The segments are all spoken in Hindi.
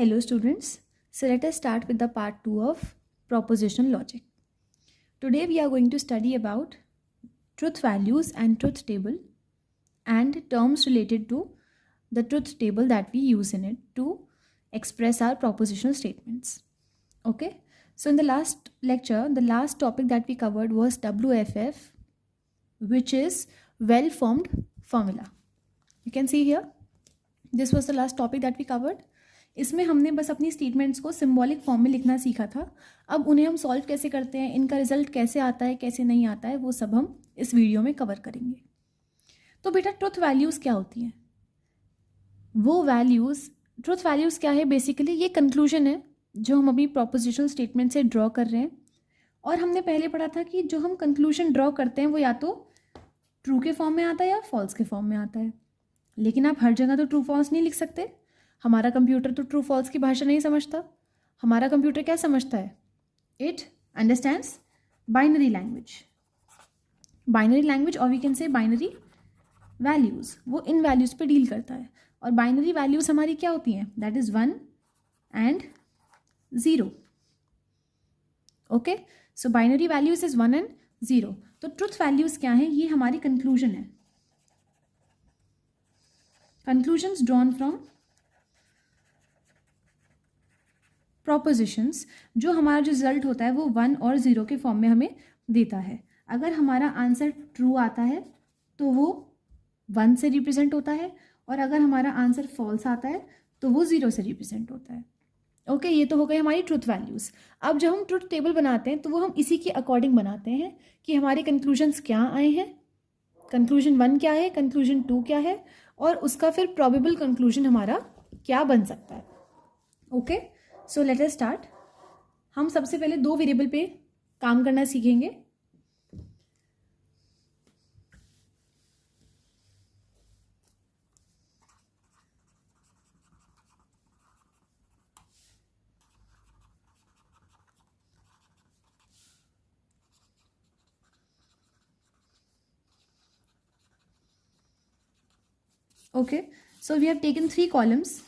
Hello students, so let us start with the part 2 of propositional logic. Today we are going to study about truth values and truth table and terms related to the truth table that we use in it to express our propositional statements. Okay, so in the last lecture, the last topic that we covered was WFF, which is well formed formula. You can see here, this was the last topic that we covered. इसमें हमने बस अपनी स्टेटमेंट्स को सिंबॉलिक फॉर्म में लिखना सीखा था. अब उन्हें हम सॉल्व कैसे करते हैं, इनका रिजल्ट कैसे आता है, कैसे नहीं आता है, वो सब हम इस वीडियो में कवर करेंगे. तो बेटा ट्रुथ वैल्यूज़ क्या होती हैं? वो वैल्यूज़, ट्रुथ वैल्यूज़ क्या है? बेसिकली ये कंक्लूजन है जो हम अभी प्रोपोजिशनल स्टेटमेंट से ड्रॉ कर रहे हैं. और हमने पहले पढ़ा था कि जो हम कंक्लूजन ड्रॉ करते हैं वो या तो ट्रू के फॉर्म में आता है या फॉल्स के फॉर्म में आता है. लेकिन आप हर जगह तो ट्रू फॉल्स नहीं लिख सकते. हमारा कंप्यूटर तो ट्रू फॉल्स की भाषा नहीं समझता. हमारा कंप्यूटर क्या समझता है? It understands binary language. Binary language और we can say binary values. वो इन वैल्यूज़ पे डील करता है. और बाइनरी वैल्यूज़ हमारी क्या होती हैं? That is 1 and 0. Okay, so binary values is 1 and 0. तो ट्रुथ वैल्यूज़ क्या हैं? ये हमारी कंक्लूजन है. Conclusions drawn from propositions. जो हमारा जो रिजल्ट होता है वो 1 और 0 के फॉर्म में हमें देता है. अगर हमारा आंसर ट्रू आता है तो वो 1 से रिप्रेजेंट होता है, और अगर हमारा आंसर फॉल्स आता है तो वो 0 से रिप्रेजेंट होता है. ओके, ये तो हो गई हमारी ट्रुथ वैल्यूज़. अब जब हम ट्रुथ टेबल बनाते हैं तो वो हम इसी के अकॉर्डिंग बनाते हैं कि हमारे कंक्लूजन्स क्या आए हैं, कंक्लूजन 1 क्या है, कंक्लूजन 2 क्या है, और उसका फिर प्रोबेबल कंक्लूजन हमारा क्या बन सकता है. Okay, so let us start. हम सबसे पहले 2 वेरिएबल पे काम करना सीखेंगे. Okay, so we have taken 3 columns,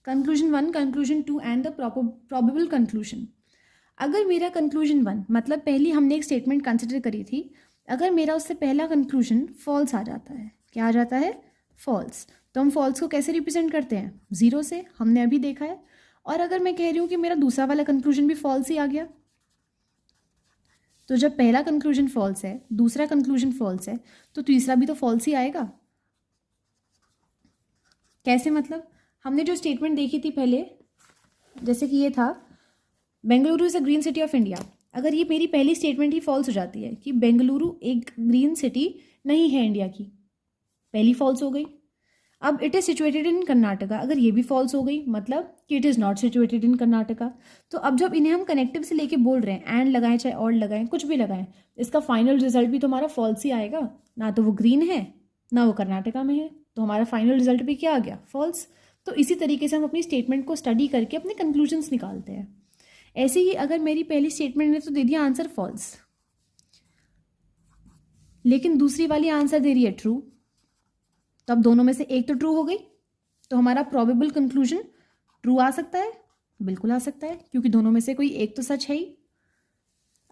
conclusion 1, conclusion 2 and the probable conclusion. अगर मेरा कंक्लूजन 1, मतलब पहली हमने एक स्टेटमेंट कंसिडर करी थी, अगर मेरा उससे पहला कंक्लूजन फॉल्स आ जाता है, क्या आ जाता है? फॉल्स. तो हम फॉल्स को कैसे रिप्रेजेंट करते हैं? 0 से. हमने अभी देखा है. और अगर मैं कह रही हूँ कि मेरा दूसरा वाला कंक्लूजन भी फॉल्स ही आ गया, तो जब पहला कंक्लूजन फॉल्स है, दूसरा कंक्लूजन फॉल्स है, तो तीसरा भी तो फॉल्स ही आएगा. कैसे? मतलब हमने जो स्टेटमेंट देखी थी पहले, जैसे कि ये था Bengaluru is a green city of India. अगर ये मेरी पहली स्टेटमेंट ही फॉल्स हो जाती है कि बेंगलुरु एक ग्रीन सिटी नहीं है इंडिया की, पहली फॉल्स हो गई. अब it is situated in Karnataka, अगर ये भी फॉल्स हो गई, मतलब कि it is not situated in Karnataka. तो अब जब इन्हें हम कनेक्टिव से लेके बोल रहे हैं, एंड लगाएं चाहे और लगाएं, कुछ भी लगाएं, इसका फाइनल रिजल्ट भी तो हमारा फॉल्स ही आएगा. ना तो वो ग्रीन है, ना वो कर्नाटका में है, तो हमारा फाइनल रिजल्ट भी क्या आ गया? फॉल्स. तो इसी तरीके से हम अपनी स्टेटमेंट को स्टडी करके अपने कंक्लूजन्स निकालते हैं. ऐसे ही अगर मेरी पहली स्टेटमेंट ने तो दे दिया आंसर फॉल्स, लेकिन दूसरी वाली आंसर दे रही है ट्रू, तो अब दोनों में से एक तो ट्रू हो गई, तो हमारा प्रोबेबल कंक्लूजन ट्रू आ सकता है. बिल्कुल आ सकता है, क्योंकि दोनों में से कोई एक तो सच है ही.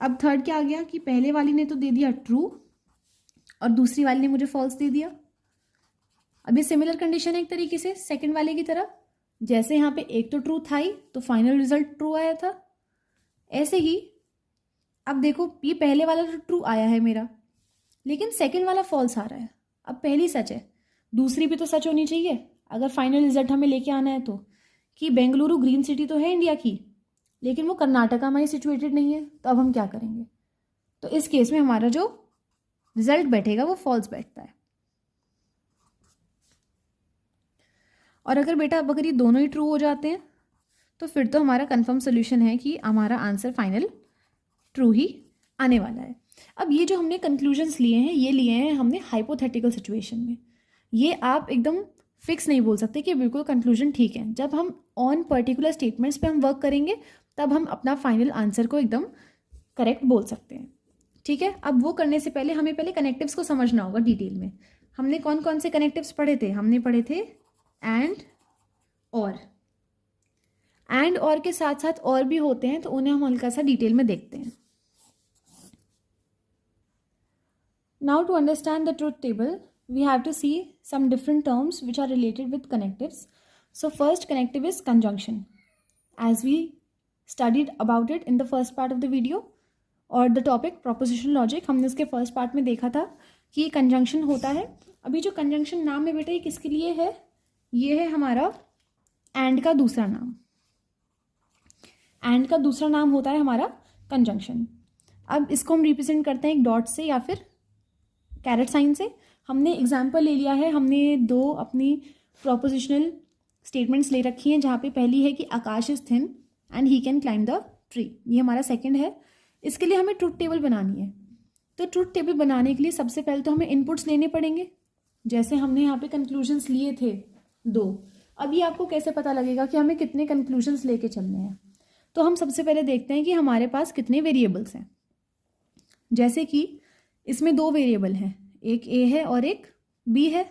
अब थर्ड क्या आ गया कि पहले वाली ने तो दे दिया ट्रू और दूसरी वाली ने मुझे फॉल्स दे दिया. अब ये सिमिलर कंडीशन है एक तरीके से सेकंड वाले की तरह. जैसे यहाँ पे एक तो ट्रू था ही, तो फाइनल रिजल्ट ट्रू आया था. ऐसे ही अब देखो, ये पहले वाला तो ट्रू आया है मेरा, लेकिन सेकंड वाला फॉल्स आ रहा है. अब पहली सच है, दूसरी भी तो सच होनी चाहिए अगर फाइनल रिजल्ट हमें लेके आना है तो, कि बेंगलुरु ग्रीन सिटी तो है इंडिया की, लेकिन वो कर्नाटका में ही सिचुएटेड नहीं है. तो अब हम क्या करेंगे? तो इस केस में हमारा जो रिजल्ट बैठेगा वो फॉल्स बैठता है. और अगर बेटा अब अगर ये दोनों ही ट्रू हो जाते हैं तो फिर तो हमारा कंफर्म सोल्यूशन है कि हमारा आंसर फाइनल ट्रू ही आने वाला है. अब ये जो हमने कंक्लूजन्स लिए हैं, ये लिए हैं हमने हाइपोथेटिकल सिचुएशन में. ये आप एकदम फिक्स नहीं बोल सकते कि बिल्कुल कंक्लूजन ठीक है. जब हम ऑन पर्टिकुलर स्टेटमेंट्स पे हम वर्क करेंगे तब हम अपना फाइनल आंसर को एकदम करेक्ट बोल सकते हैं. ठीक है, अब वो करने से पहले हमें पहले कनेक्टिव्स को समझना होगा डिटेल में. हमने कौन कौन से कनेक्टिव्स पढ़े थे? हमने पढ़े थे एंड, और. एंड और के साथ साथ और भी होते हैं, तो उन्हें हम हल्का सा डिटेल में देखते हैं. Now to understand the truth table, we have to see some different terms which are related with connectives. So first connective is conjunction. As we studied about it in the first part of the video और द टॉपिक प्रोपोजिशन लॉजिक, हमने इसके फर्स्ट पार्ट में देखा था कि ये कंजंक्शन होता है. अभी जो कंजंक्शन नाम है बेटा ये किसके लिए है? ये है हमारा एंड का दूसरा नाम. एंड का दूसरा नाम होता है हमारा कंजंक्शन. अब इसको हम रिप्रेजेंट करते हैं एक डॉट से या फिर कैरेट साइन से. हमने एग्जाम्पल ले लिया है, हमने दो अपनी प्रोपोजिशनल स्टेटमेंट्स ले रखी हैं, जहाँ पे पहली है कि Aakash is thin and he can climb the tree. ये हमारा सेकंड है. इसके लिए हमें ट्रुथ टेबल बनानी है. तो ट्रुथ टेबल बनाने के लिए सबसे पहले तो हमें इनपुट्स लेने पड़ेंगे. जैसे हमने यहाँ पे कंक्लूजन्स लिए थे 2. अब ये आपको कैसे पता लगेगा कि हमें कितने कंक्लूजन्स लेके चलने हैं? तो हम सबसे पहले देखते हैं कि हमारे पास कितने वेरिएबल्स हैं. जैसे कि इसमें 2 वेरिएबल हैं, एक ए है और एक बी है.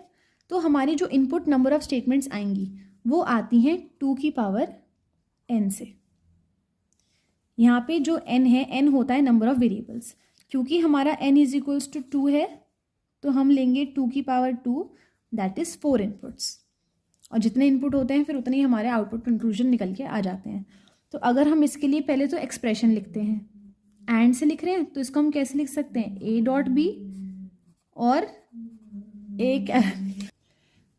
तो हमारी जो इनपुट नंबर ऑफ स्टेटमेंट्स आएंगी वो आती हैं 2 की पावर n से. यहाँ पे जो n है, n होता है नंबर ऑफ वेरिएबल्स. क्योंकि हमारा n इज इक्वल्स टू 2 है, तो हम लेंगे 2 की पावर 2, दैट इज़ 4 इनपुट्स. और जितने इनपुट होते हैं फिर उतने ही हमारे आउटपुट कंक्लूजन निकल के आ जाते हैं. तो अगर हम इसके लिए पहले तो एक्सप्रेशन लिखते हैं, एंड से लिख रहे हैं तो इसको हम कैसे लिख सकते हैं? a डॉट बी और एक.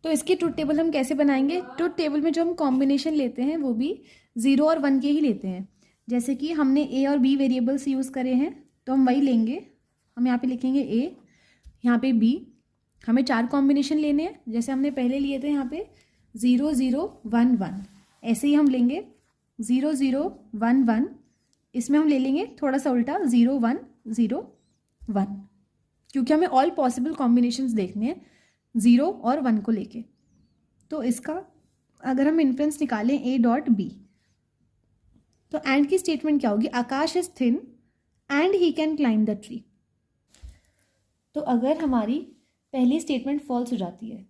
तो इसकी ट्रुथ टेबल हम कैसे बनाएंगे? ट्रुथ टेबल में जो हम कॉम्बिनेशन लेते हैं वो भी 0 और 1 के ही लेते हैं. जैसे कि हमने ए और बी वेरिएबल्स यूज़ करे हैं तो हम वही लेंगे. हम यहाँ पे लिखेंगे ए, यहाँ पे बी. हमें 4 कॉम्बिनेशन लेने हैं. जैसे हमने पहले लिए थे यहाँ पे 0 0 1 1, ऐसे ही हम लेंगे 0 0 1 1. इसमें हम ले लेंगे थोड़ा सा उल्टा 0 1 0 1, क्योंकि हमें ऑल पॉसिबल कॉम्बिनेशंस देखने हैं 0 और 1 को लेके. तो इसका अगर हम इन्फ्रेंस निकालें ए डॉट बी, तो एंड की स्टेटमेंट क्या होगी? Aakash is thin and he can climb the tree. तो अगर हमारी पहली स्टेटमेंट फॉल्स हो जाती है,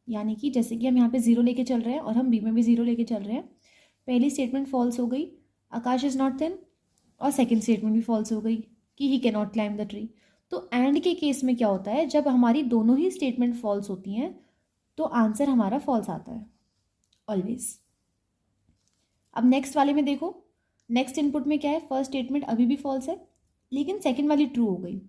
यानी कि जैसे कि हम यहाँ पे 0 लेके चल रहे हैं और हम बी में भी 0 लेके चल रहे हैं, पहली स्टेटमेंट फॉल्स हो गई, आकाश इज नॉट थिन, और सेकंड स्टेटमेंट भी फॉल्स हो गई कि he can not climb the tree. तो एंड के केस में क्या होता है? जब हमारी दोनों ही स्टेटमेंट फॉल्स होती हैं तो आंसर हमारा फॉल्स आता है ऑलवेज. अब नेक्स्ट वाले में देखो, नेक्स्ट इनपुट में क्या है? फर्स्ट स्टेटमेंट अभी भी फॉल्स है, लेकिन सेकंड वाली ट्रू हो गई.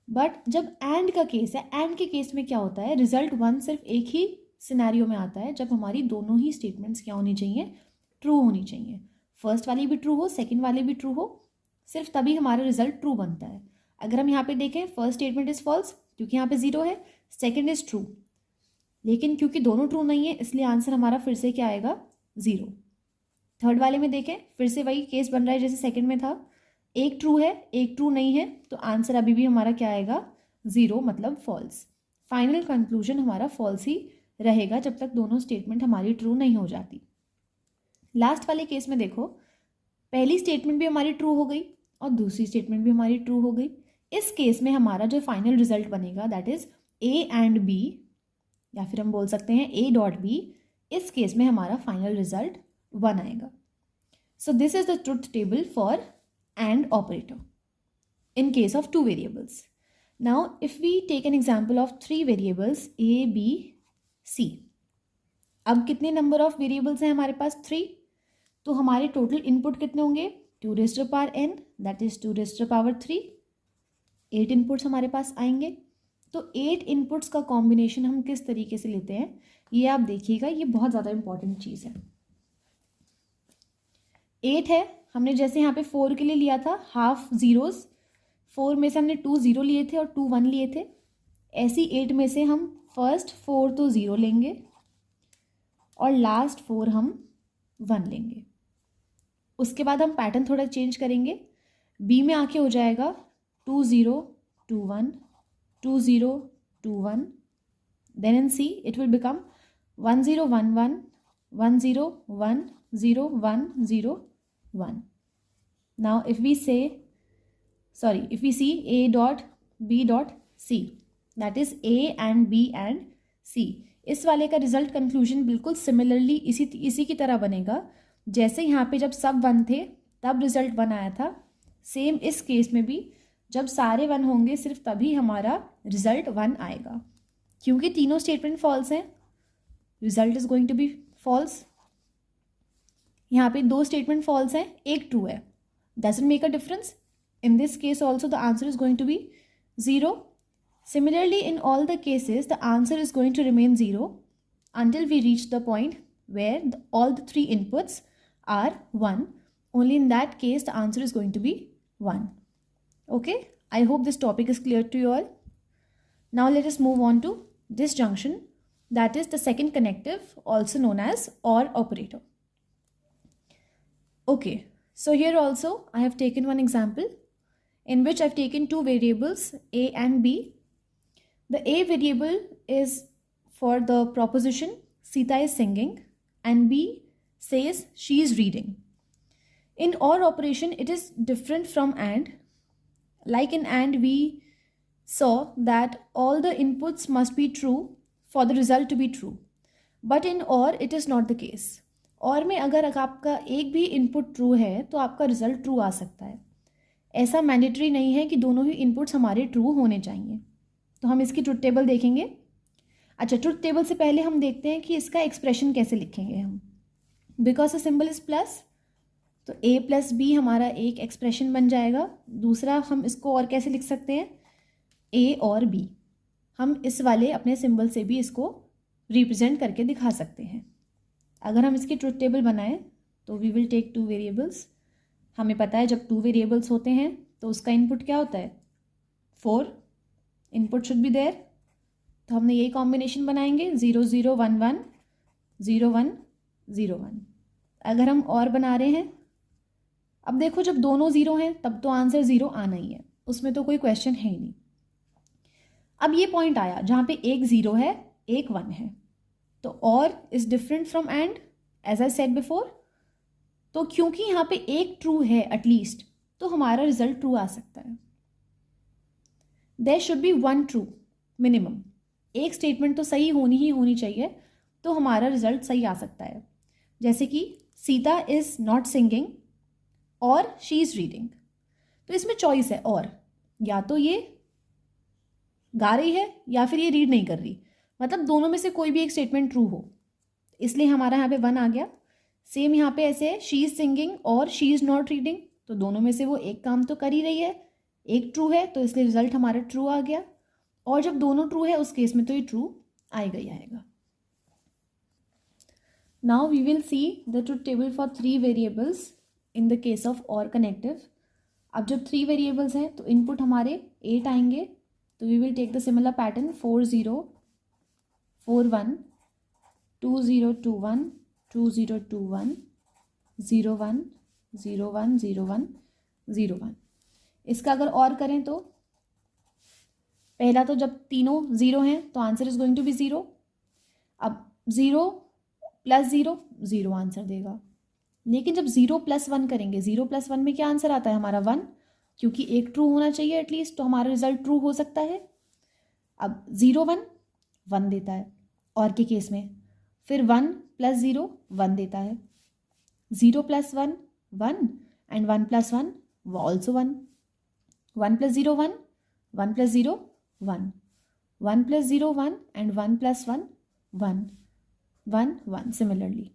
बट जब एंड का केस है, एंड के केस में क्या होता है? रिजल्ट 1 सिर्फ एक ही सिनेरियो में आता है, जब हमारी दोनों ही स्टेटमेंट्स क्या होनी चाहिए? ट्रू होनी चाहिए. फर्स्ट वाली भी ट्रू हो, सेकंड वाली भी ट्रू हो, सिर्फ तभी हमारा रिजल्ट ट्रू बनता है. अगर हम यहाँ पे देखें, फर्स्ट स्टेटमेंट इज फॉल्स क्योंकि यहाँ पे 0 है, सेकंड इज ट्रू, लेकिन क्योंकि दोनों ट्रू नहीं है इसलिए आंसर हमारा फिर से क्या आएगा? 0. थर्ड वाले में देखें, फिर से वही केस बन रहा है जैसे सेकंड में था, एक ट्रू है एक ट्रू नहीं है, तो आंसर अभी भी हमारा क्या आएगा? 0, मतलब फॉल्स. फाइनल कंक्लूजन हमारा फॉल्स ही रहेगा जब तक दोनों स्टेटमेंट हमारी ट्रू नहीं हो जाती. लास्ट वाले केस में देखो, पहली स्टेटमेंट भी हमारी ट्रू हो गई और दूसरी स्टेटमेंट भी हमारी ट्रू हो गई. इस केस में हमारा जो फाइनल रिजल्ट बनेगा that is A and B, या फिर हम बोल सकते हैं ए डॉट बी. इस केस में हमारा फाइनल रिजल्ट 1 आएगा. So this is the truth table for and operator in case of 2 variables. Now if we take an example of 3 variables a, b, c. अब कितने नंबर ऑफ वेरिएबल्स हैं हमारे पास? 3. तो हमारे टोटल इनपुट कितने होंगे? 2 raised to the power n, that is 2 raised to the power 3. 8 inputs हमारे पास आएंगे. तो 8 इनपुट्स का कॉम्बिनेशन हम किस तरीके से लेते हैं ये आप देखिएगा, ये बहुत ज़्यादा इंपॉर्टेंट चीज़ है. 8 है, हमने जैसे यहाँ पे 4 के लिए लिया था हाफ जीरोस, 4 में से हमने 2 0 लिए थे और 2 1 लिए थे. ऐसी 8 में से हम फर्स्ट 4 तो 0 लेंगे और लास्ट 4 हम 1 लेंगे. उसके बाद हम पैटर्न थोड़ा चेंज करेंगे. बी में आके हो जाएगा 2 0 2 1 2 0 2 1. Then in C it will become 1 0 1 1 1 0 1 0 1 0 1. Now if we see a dot b dot c, that is a and b and c, इस वाले का रिजल्ट कंक्लूजन बिल्कुल सिमिलरली इसी की तरह बनेगा जैसे यहाँ पे जब सब 1 थे तब रिजल्ट 1 आया था, सेम इस केस में भी जब सारे 1 होंगे सिर्फ तभी हमारा रिजल्ट 1 आएगा। क्योंकि तीनों स्टेटमेंट फॉल्स हैं, result is going to be false. यहाँ पे 2 स्टेटमेंट फॉल्स हैं, एक ट्रू है, doesn't make a difference. In this case also the answer is going to be 0. Similarly, in all the cases the answer is going to remain 0 until we reach the point where all the 3 inputs are 1. Only in that case the answer is going to be 1. Okay, I hope this topic is clear to you all. Now let us move on to disjunction, that is the second connective, also known as OR operator. Okay, so here also I have taken one example in which I've taken 2 variables a and b. The a variable is for the proposition Sita is singing and b says she is reading. In OR operation it is different from AND. Like in AND we saw that all the inputs must be true for the result to be true, but in OR it is not the case. OR में अगर आपका एक भी इनपुट ट्रू है तो आपका रिजल्ट ट्रू आ सकता है। ऐसा मैंडेटरी नहीं है कि दोनों ही इनपुट्स हमारे ट्रू होने चाहिए। तो हम इसकी ट्रुथ टेबल देखेंगे। अच्छा, ट्रुथ टेबल से पहले हम देखते हैं कि इसका एक्सप्रेशन कैसे लिखेंगे हम। Because the symbol is plus, तो a प्लस बी हमारा एक एक्सप्रेशन बन जाएगा। दूसरा हम इसको और कैसे लिख सकते हैं, a और b। हम इस वाले अपने सिंबल से भी इसको रिप्रेजेंट करके दिखा सकते हैं। अगर हम इसकी ट्रुथ टेबल बनाएं तो वी विल टेक 2 वेरिएबल्स। हमें पता है जब 2 वेरिएबल्स होते हैं तो उसका इनपुट क्या होता है, 4 इनपुट शुड बी देयर। तो हमने यही कॉम्बिनेशन बनाएंगे 0 0 1 1 0 1 0 1। अगर हम और बना रहे हैं, अब देखो जब दोनों 0 हैं तब तो आंसर 0 आना ही है, उसमें तो कोई क्वेश्चन है ही नहीं। अब ये पॉइंट आया जहाँ पे एक 0 है एक 1 है, तो or is different from and as I said before. तो क्योंकि यहाँ पे एक ट्रू है एटलीस्ट, तो हमारा रिजल्ट ट्रू आ सकता है। There should be 1 true minimum, एक स्टेटमेंट तो सही होनी चाहिए तो हमारा रिजल्ट सही आ सकता है। जैसे कि सीता इज नॉट सिंगिंग और शी इज रीडिंग, तो इसमें चॉइस है, और या तो ये गा रही है या फिर ये रीड नहीं कर रही, मतलब दोनों में से कोई भी एक स्टेटमेंट ट्रू हो, इसलिए हमारा यहाँ पे 1 आ गया। सेम यहाँ पे ऐसे है, शी इज सिंगिंग और शी इज नॉट रीडिंग, तो दोनों में से वो एक काम तो कर ही रही है, एक ट्रू है तो इसलिए रिजल्ट हमारा ट्रू आ गया। और जब दोनों ट्रू है उस केस में तो ये ट्रू आएगा ही आएगा। Now we will see the truth table for 3 variables in the case of OR connective. अब जब 3 वेरिएबल्स हैं तो इनपुट हमारे 8 आएंगे, तो we will take the similar pattern 4 0 4 1 2 0 2 1 2 0 2 1 0 1 0 1 0 1 0 1। इसका अगर और करें तो पहला तो जब तीनों 0 हैं तो answer is going to be 0। अब 0 प्लस 0 0 आंसर देगा, लेकिन जब 0 प्लस 1 करेंगे, 0 प्लस 1 में क्या आंसर आता है हमारा 1, क्योंकि एक ट्रू होना चाहिए एटलीस्ट, तो हमारा रिजल्ट ट्रू हो सकता है। अब 0 1 1 देता है और के केस में, फिर 1 प्लस 0 1 देता है, 0 plus 1 1 and 1 plus 1 also 1, 1 plus 0 1 1 plus 0 1 1 plus 0 1 and 1 plus 1 1 1 1 similarly.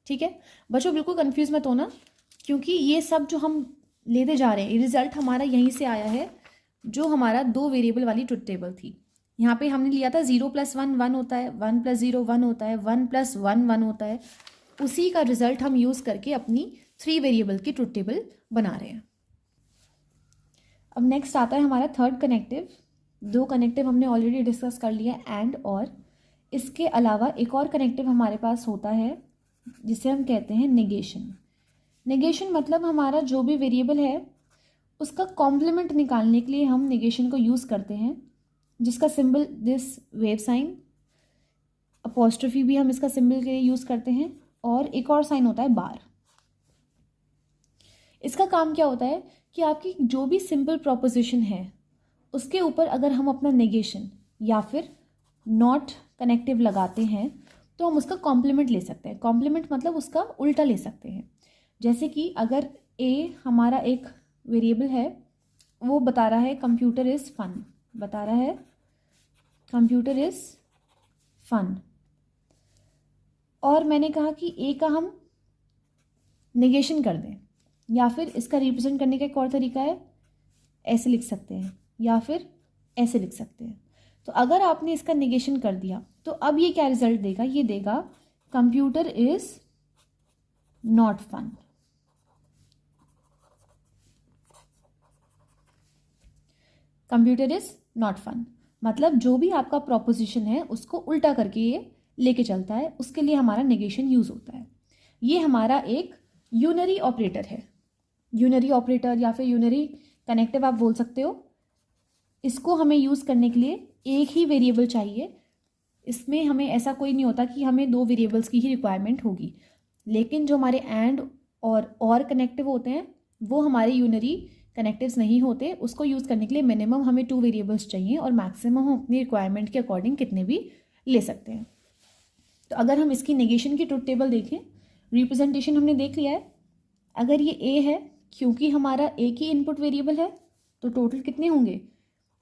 ठीक है बच्चों, बिल्कुल कंफ्यूज मत होना, क्योंकि ये सब जो हम लेते जा रहे हैं रिजल्ट हमारा यहीं से आया है, जो हमारा 2 वेरिएबल वाली ट्रुथ टेबल थी। यहाँ पे हमने लिया था 0 प्लस 1 1 होता है, 1 प्लस 0 1 होता है, 1 प्लस 1 1 होता है, उसी का रिजल्ट हम यूज़ करके अपनी 3 वेरिएबल की ट्रुथ टेबल बना रहे हैं। अब नेक्स्ट आता है हमारा थर्ड कनेक्टिव। 2 कनेक्टिव हमने ऑलरेडी डिस्कस कर लिया, एंड और। इसके अलावा एक और कनेक्टिव हमारे पास होता है जिसे हम कहते हैं नेगेशन। नेगेशन मतलब हमारा जो भी वेरिएबल है उसका कॉम्प्लीमेंट निकालने के लिए हम नेगेशन को यूज़ करते हैं, जिसका symbol this wave sign, apostrophe भी हम इसका सिंबल के लिए यूज़ करते हैं, और एक और साइन होता है बार। इसका काम क्या होता है कि आपकी जो भी सिंपल प्रोपोजिशन है उसके ऊपर अगर हम अपना नेगेशन या फिर नॉट कनेक्टिव लगाते हैं तो हम उसका कॉम्प्लीमेंट ले सकते हैं। कॉम्प्लीमेंट मतलब उसका उल्टा ले सकते हैं। जैसे कि अगर ए हमारा एक वेरिएबल है, वो बता रहा है कंप्यूटर इज़ फन, बता रहा है कंप्यूटर इज़ फन, और मैंने कहा कि ए का हम नेगेशन कर दें, या फिर इसका रिप्रेजेंट करने का एक और तरीका है, ऐसे लिख सकते हैं या फिर ऐसे लिख सकते हैं। तो अगर आपने इसका नेगेशन कर दिया तो अब ये क्या रिजल्ट देगा, ये देगा computer is not fun. Computer is not fun मतलब जो भी आपका प्रोपोजिशन है उसको उल्टा करके ये लेके चलता है, उसके लिए हमारा नेगेशन यूज होता है। ये हमारा एक यूनरी ऑपरेटर है, यूनरी ऑपरेटर या फिर यूनरी कनेक्टिव आप बोल सकते हो। इसको हमें यूज़ करने के लिए एक ही वेरिएबल चाहिए। इसमें हमें ऐसा कोई नहीं होता कि हमें दो वेरिएबल्स की ही रिक्वायरमेंट होगी, लेकिन जो हमारे एंड और कनेक्टिव होते हैं वो हमारे यूनरी कनेक्टिव्स नहीं होते। उसको यूज़ करने के लिए मिनिमम हमें 2 वेरिएबल्स चाहिए और मैक्सिमम हम अपनी रिक्वायरमेंट के अकॉर्डिंग कितने भी ले सकते हैं। तो अगर हम इसकी नेगेशन की ट्रुथ टेबल देखें, रिप्रेजेंटेशन हमने देख लिया है। अगर ये ए है, क्योंकि हमारा एक ही इनपुट वेरिएबल है, तो टोटल कितने होंगे,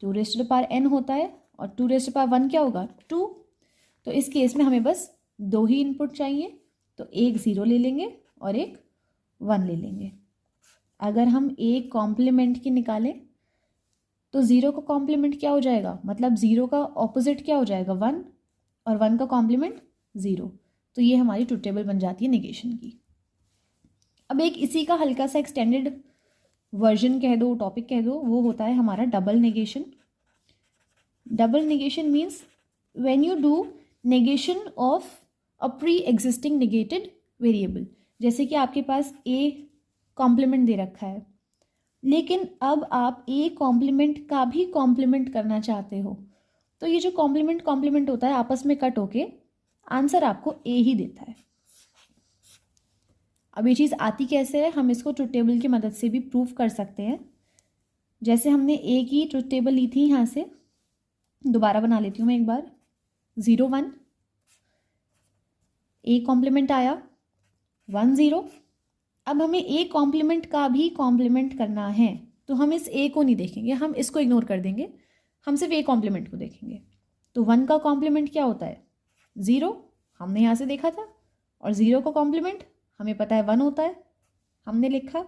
2n होता है, और 2n क्या होगा, 2। तो इस केस में हमें बस 2 ही इनपुट चाहिए, तो एक 0 ले लेंगे और एक 1 ले लेंगे। अगर हम एक कॉम्प्लीमेंट की निकालें तो 0 का कॉम्प्लीमेंट क्या हो जाएगा, मतलब 0 का ऑपोजिट क्या हो जाएगा, 1, और 1 का कॉम्प्लीमेंट 0। तो ये हमारी ट्रुथ टेबल बन जाती है नेगेशन की। अब एक इसी का हल्का सा एक्सटेंडेड वर्जन कह दो, टॉपिक कह दो, वो होता है हमारा double negation. Double negation means when you do negation of a pre existing negated variable. जैसे कि आपके पास ए कॉम्प्लीमेंट दे रखा है, लेकिन अब आप ए कॉम्प्लीमेंट का भी कॉम्प्लीमेंट करना चाहते हो, तो ये जो कॉम्प्लीमेंट होता है आपस में कट होके आंसर आपको ए ही देता है। अब ये चीज़ आती कैसे है, हम इसको ट्रुथ टेबल की मदद से भी प्रूव कर सकते हैं। जैसे हमने ए की ट्रुथ टेबल ली थी, यहाँ से दोबारा बना लेती हूँ मैं एक बार। 0 1 ए कॉम्प्लीमेंट आया, 1 0। अब हमें ए कॉम्प्लीमेंट का भी कॉम्प्लीमेंट करना है, तो हम इस ए को नहीं देखेंगे, हम इसको इग्नोर कर देंगे, हम सिर्फ ए कॉम्प्लीमेंट को देखेंगे। तो 1 का कॉम्प्लीमेंट क्या होता है, 0, हमने यहाँ से देखा था, और 0 का कॉम्प्लीमेंट हमें पता है 1 होता है, हमने लिखा।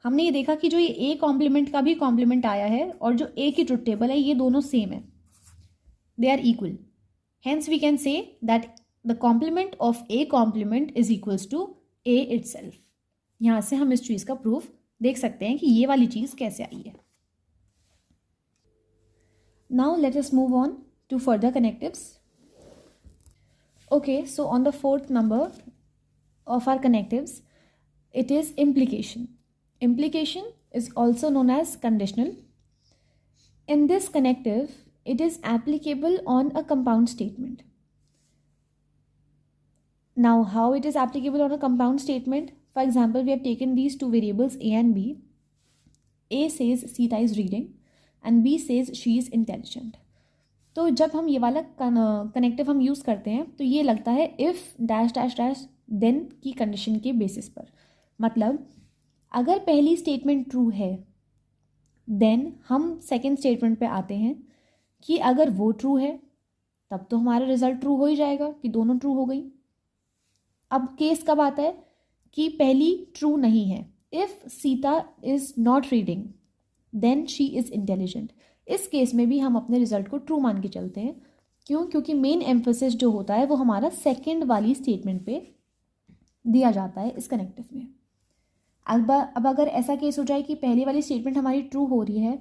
हमने ये देखा कि जो ये ए कॉम्प्लीमेंट का भी कॉम्प्लीमेंट आया है और जो ए की ट्रुथ टेबल है, ये दोनों सेम है, they are equal. Hence we can say that the complement of A complement is equals to A itself. यहाँ से हम इस चीज़ का प्रूफ देख सकते हैं कि ये वाली चीज़ कैसे आई है। Now let us move on to further connectives. Okay, so on the 4th number of our connectives, it is implication. Implication is also known as conditional. In this connective, it is applicable on a compound statement. Now, how it is applicable on a compound statement? For example, we have taken these two variables a and b. A says Sita is reading and B says she is intelligent. तो जब हम ये वाला कनेक्टिव हम यूज़ करते हैं तो ये लगता है if dash dash dash then की कंडीशन के बेसिस पर। मतलब अगर पहली स्टेटमेंट ट्रू है, देन हम सेकंड स्टेटमेंट पे आते हैं कि अगर वो ट्रू है तब तो हमारा रिजल्ट ट्रू हो ही जाएगा कि दोनों ट्रू हो गई। अब केस कब आता है कि पहली ट्रू नहीं है, if Sita is not reading then she is intelligent. इस केस में भी हम अपने रिजल्ट को ट्रू मान के चलते हैं। क्यों? क्योंकि मेन एम्फोसिस जो होता है वो हमारा सेकंड वाली स्टेटमेंट पे दिया जाता है इस कनेक्टिव में। अब अगर ऐसा केस हो जाए कि पहली वाली स्टेटमेंट हमारी ट्रू हो रही है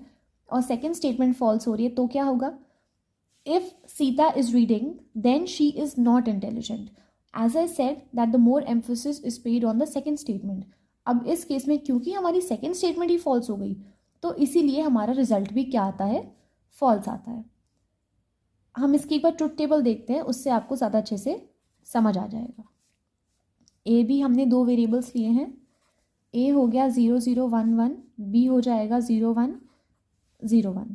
और सेकंड स्टेटमेंट फॉल्स हो रही है, तो क्या होगा, if Sita is reading then she is not intelligent. As I said that the more emphasis is paid on the second statement. अब इस केस में क्योंकि हमारी सेकंड स्टेटमेंट ही फॉल्स हो गई, तो इसीलिए हमारा रिजल्ट भी क्या आता है, फॉल्स आता है। हम इसकी एक बार ट्रुथ टेबल देखते हैं, उससे आपको ज़्यादा अच्छे से समझ आ जाएगा। ए भी हमने 2 वेरिएबल्स लिए हैं, ए हो गया 0 0 1 1, बी हो जाएगा 0 1 0 1।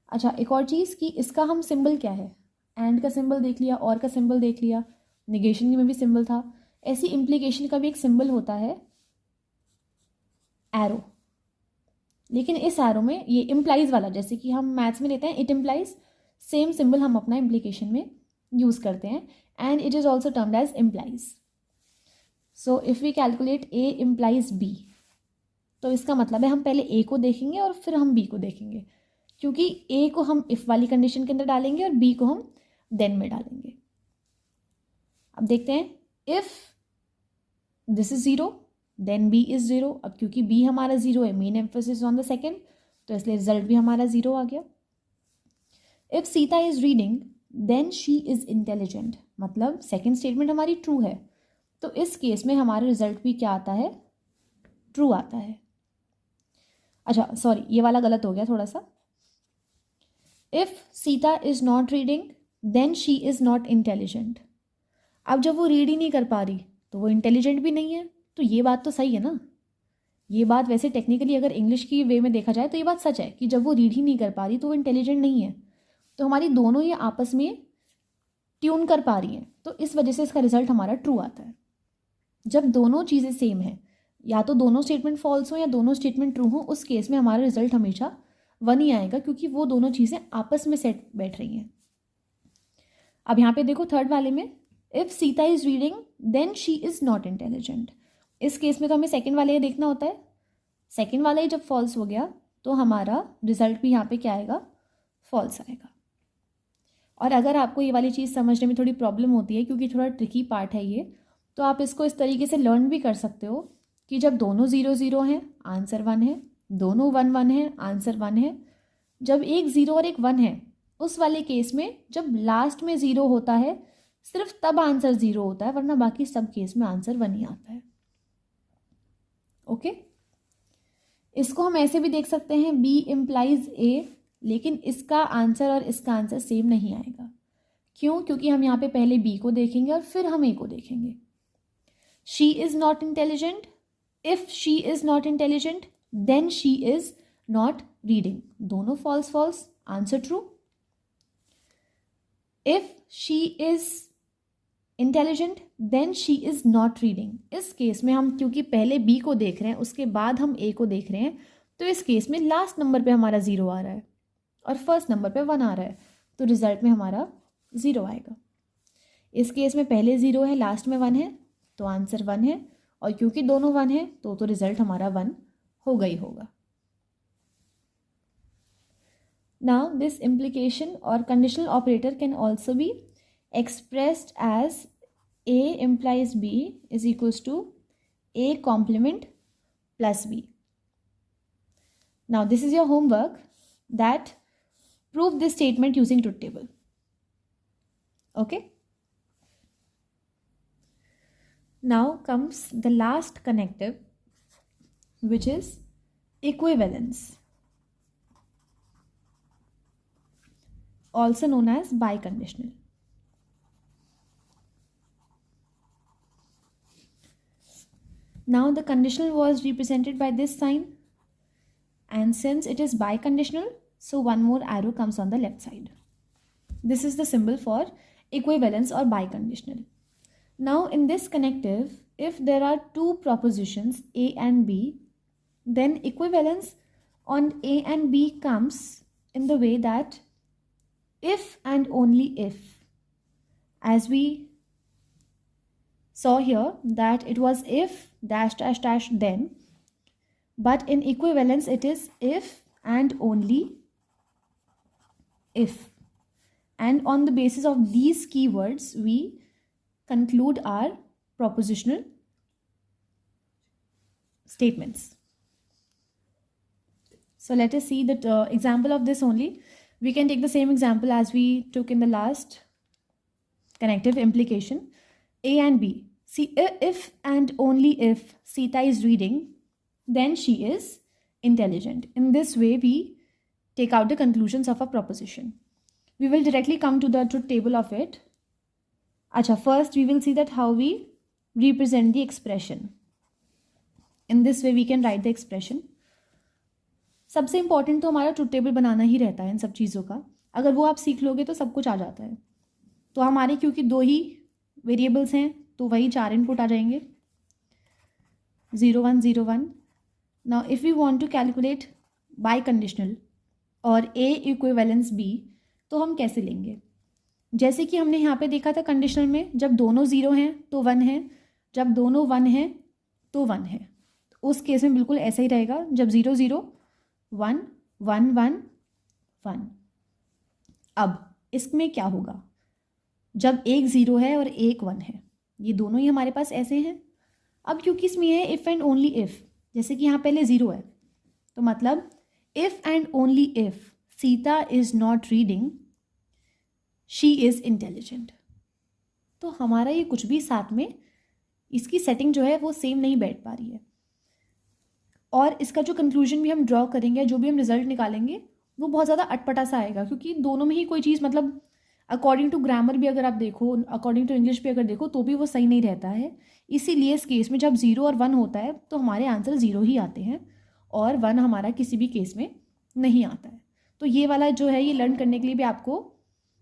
अच्छा, एक और चीज़ कि इसका हम सिंबल क्या है, एंड का सिंबल देख लिया, और का सिंबल देख लिया, निगेशन में भी सिंबल था। ऐसी इम्प्लीकेशन का भी एक सिंबल होता है एरो, लेकिन इस एरो में ये इम्प्लाइज वाला, जैसे कि हम मैथ्स में लेते हैं इट इम्प्लाइज, सेम सिंबल हम अपना इम्प्लीकेशन में यूज करते हैं, and it is also termed as implies. So if we calculate A implies B, तो इसका मतलब है हम पहले ए को देखेंगे और फिर हम बी को देखेंगे, क्योंकि ए को हम इफ वाली कंडीशन के अंदर डालेंगे और बी को हम देन में डालेंगे। अब देखते हैं, if this is 0 then B is 0। अब क्योंकि बी हमारा 0 है, main emphasis on the second, तो इसलिए रिजल्ट भी हमारा 0 आ गया। If Sita is reading then she is intelligent, मतलब सेकेंड स्टेटमेंट हमारी ट्रू है, तो इस केस में हमारा रिजल्ट भी क्या आता है, ट्रू आता है। अच्छा सॉरी, ये वाला गलत हो गया थोड़ा सा। If Sita is not reading then she is not intelligent. अब जब वो रीड ही नहीं कर पा रही तो वो इंटेलिजेंट भी नहीं है, तो ये बात तो सही है ना। ये बात वैसे टेक्निकली अगर इंग्लिश की वे में देखा जाए तो ये बात सच है कि जब वो रीड ही नहीं कर पा रही तो वो इंटेलिजेंट नहीं है। तो हमारी दोनों ये आपस में ट्यून कर पा रही हैं, तो इस वजह से इसका रिजल्ट हमारा ट्रू आता है। जब दोनों चीज़ें सेम हैं, या तो दोनों स्टेटमेंट फॉल्स हो या दोनों स्टेटमेंट ट्रू हो, उस केस में हमारा रिजल्ट हमेशा 1 ही आएगा, क्योंकि वो दोनों चीज़ें आपस में सेट बैठ रही हैं। अब यहाँ पे देखो थर्ड वाले में, if Sita is reading then she is not intelligent. इस केस में तो हमें सेकंड वाले ये देखना होता है, सेकंड वाला ही जब फॉल्स हो गया तो हमारा रिजल्ट भी यहाँ पे क्या आएगा, फॉल्स आएगा। और अगर आपको ये वाली चीज़ समझने में थोड़ी प्रॉब्लम होती है, क्योंकि थोड़ा ट्रिकी पार्ट है ये, तो आप इसको इस तरीके से लर्न भी कर सकते हो कि जब दोनों 0 0 हैं आंसर 1 है, दोनों 1 1 है आंसर 1 है। जब एक 0 और एक 1 है, उस वाले केस में जब लास्ट में 0 होता है सिर्फ तब आंसर 0 होता है, वरना बाकी सब केस में आंसर 1 ही आता है। ओके, इसको हम ऐसे भी देख सकते हैं, बी इम्प्लाइज ए, लेकिन इसका आंसर और इसका आंसर सेम नहीं आएगा। क्यों? क्योंकि हम यहाँ पे पहले बी को देखेंगे और फिर हम ए को देखेंगे। She is not intelligent, if she is not intelligent then she is not reading, दोनों false false, answer true. If she is intelligent then she is not reading, इस केस में हम क्योंकि पहले बी को देख रहे हैं उसके बाद हम ए को देख रहे हैं, तो इस केस में लास्ट नंबर पे हमारा 0 आ रहा है और फर्स्ट नंबर पे 1 आ रहा है, तो रिजल्ट में हमारा 0 आएगा। इस केस में पहले 0 है लास्ट में 1 है, तो आंसर 1 है, और क्योंकि दोनों 1 है तो रिजल्ट हमारा 1 होगा ही होगा। Now this implication or conditional operator can also be expressed as A implies B is equals to A complement plus B. Now this is your homework, that prove this statement using truth table. Okay. Now comes the last connective, which is equivalence, also known as biconditional. Now the conditional was represented by this sign, and since it is biconditional, so one more arrow comes on the left side. This is the symbol for equivalence or biconditional. Now in this connective, if there are two propositions A and B, then equivalence on A and B comes in the way that if and only if, as we saw here that it was if dash dash dash then, but in equivalence it is if and only if, and on the basis of these keywords we conclude our propositional statements. So let us see the example of this only. We can take the same example as we took in the last connective implication. A and B. See, if and only if Sita is reading, then she is intelligent. In this way, we take out the conclusions of a proposition. We will directly come to the truth table of it. Acha, first we will see that how we represent the expression. In this way, we can write the expression. सबसे इम्पॉर्टेंट तो हमारा ट्रुथ टेबल बनाना ही रहता है इन सब चीज़ों का। अगर वो आप सीख लोगे तो सब कुछ आ जाता है। तो हमारे क्योंकि 2 ही वेरिएबल्स हैं तो वही 4 इनपुट आ जाएंगे, 0 1 0 1. Now if we want to calculate biconditional or A equivalence B, तो हम कैसे लेंगे? जैसे कि हमने यहाँ पे देखा था कंडीशनल में, जब दोनों 0 हैं तो 1 है, जब दोनों 1 हैं तो 1 है. उस केस में बिल्कुल ऐसा ही रहेगा, जब 0 0 1 1 1 1. अब इसमें क्या होगा? जब एक 0 है और एक 1 है, ये दोनों ही हमारे पास ऐसे हैं. अब क्योंकि इसमें है इफ़ एंड ओनली इफ़, जैसे कि यहाँ पहले 0 है तो मतलब if and only if Sita is not reading she is intelligent, तो हमारा ये कुछ भी साथ में इसकी सेटिंग जो है वो सेम नहीं बैठ पा रही है. और इसका जो कंक्लूजन भी हम ड्रॉ करेंगे, जो भी हम रिजल्ट निकालेंगे, वो बहुत ज़्यादा अटपटा सा आएगा, क्योंकि दोनों में ही कोई चीज़, मतलब अकॉर्डिंग टू ग्रामर भी अगर आप देखो, अकॉर्डिंग टू इंग्लिश भी अगर देखो, तो भी वो सही नहीं रहता है. इसीलिए इस केस में जब 0 और 1 होता है तो हमारे आंसर 0 ही आते हैं और 1 हमारा किसी भी केस में नहीं आता है. तो ये वाला जो है ये लर्न करने के लिए भी आपको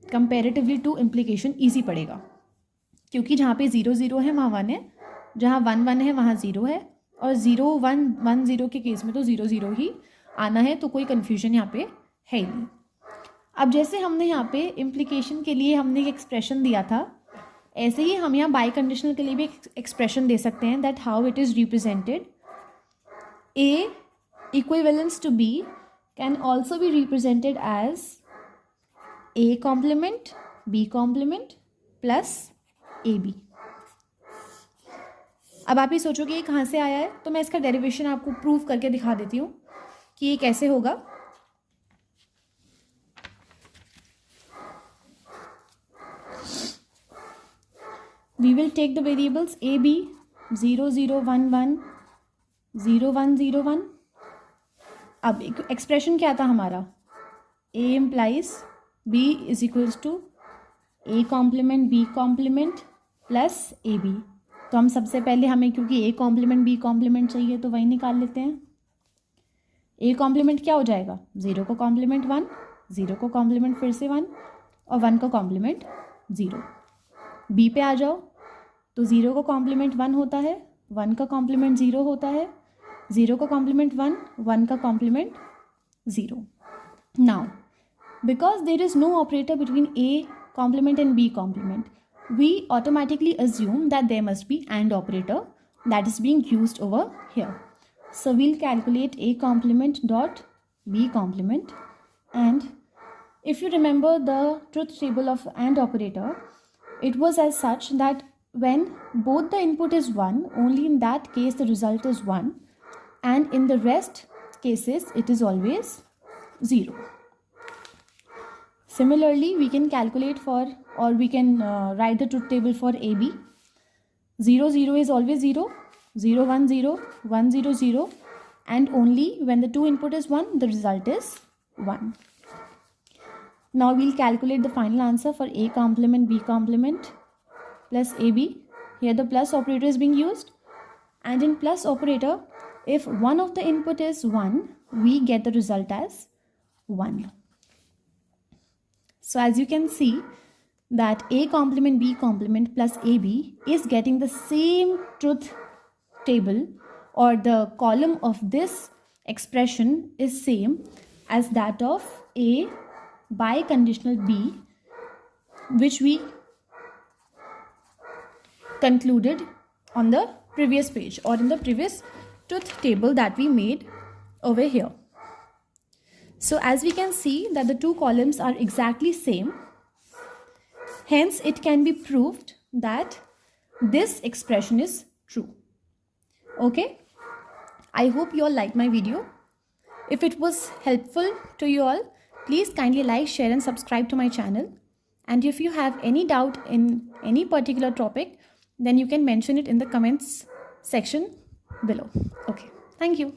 कंपेरेटिवली टू इम्प्लीकेशन ईजी पड़ेगा, क्योंकि जहाँ पे 0 0 है वहाँ 1 है, जहाँ 1 1 है वहाँ 0 है, और 0 1 1 0 के केस में तो 0 0 ही आना है, तो कोई कन्फ्यूजन यहाँ पे है ही नहीं. अब जैसे हमने यहाँ पे इम्प्लीकेशन के लिए हमने एक एक्सप्रेशन दिया था, ऐसे ही हम यहाँ बाई कंडीशनल के लिए भी एक एक्सप्रेशन दे सकते हैं, that how it is represented. A equivalence to B can also be represented as A complement B complement plus AB. अब आप ये सोचोगे ये कहाँ से आया है, तो मैं इसका डेरिवेशन आपको प्रूव करके दिखा देती हूँ कि ये कैसे होगा. We will take the variables A B 0 0 1 1 0 1 0 1. अब एक्सप्रेशन क्या था हमारा? A implies B is equals to A complement B complement plus AB. तो हम सबसे पहले हमें क्योंकि A complement B complement चाहिए तो वही निकाल लेते हैं. A complement क्या हो जाएगा? 0 को complement 1, 0 को complement फिर से 1 और 1 को complement 0. B पे आ जाओ तो 0 को कॉम्प्लीमेंट 1 होता है, 1 का कॉम्प्लीमेंट 0 होता है, 0 का कॉम्प्लीमेंट 1, 1 का complement 0. Now because there is no operator between A complement and B complement, we automatically assume that there must be AND operator that is being used over here. So we'll calculate A complement dot B complement, and if you remember the truth table of AND operator, it was as such that when both the input is 1, only in that case the result is 1, and in the rest cases it is always 0. Similarly, we can calculate for, or we can write the truth table for AB. 0 0 is always 0, 0 1 0, 1 0 0, and only when the two input is 1, the result is 1. Now we'll calculate the final answer for A complement B complement plus AB. Here the plus operator is being used, and in plus operator, if one of the input is 1, we get the result as 1. So as you can see that A complement B complement plus AB is getting the same truth table, or the column of this expression is same as that of A by conditional B, which we concluded on the previous page or in the previous truth table that we made over here. So as we can see that the two columns are exactly same, hence it can be proved that this expression is true. Okay, I hope you all liked my video. If it was helpful to you all, please kindly like, share and subscribe to my channel. And if you have any doubt in any particular topic, then you can mention it in the comments section below. Okay, thank you.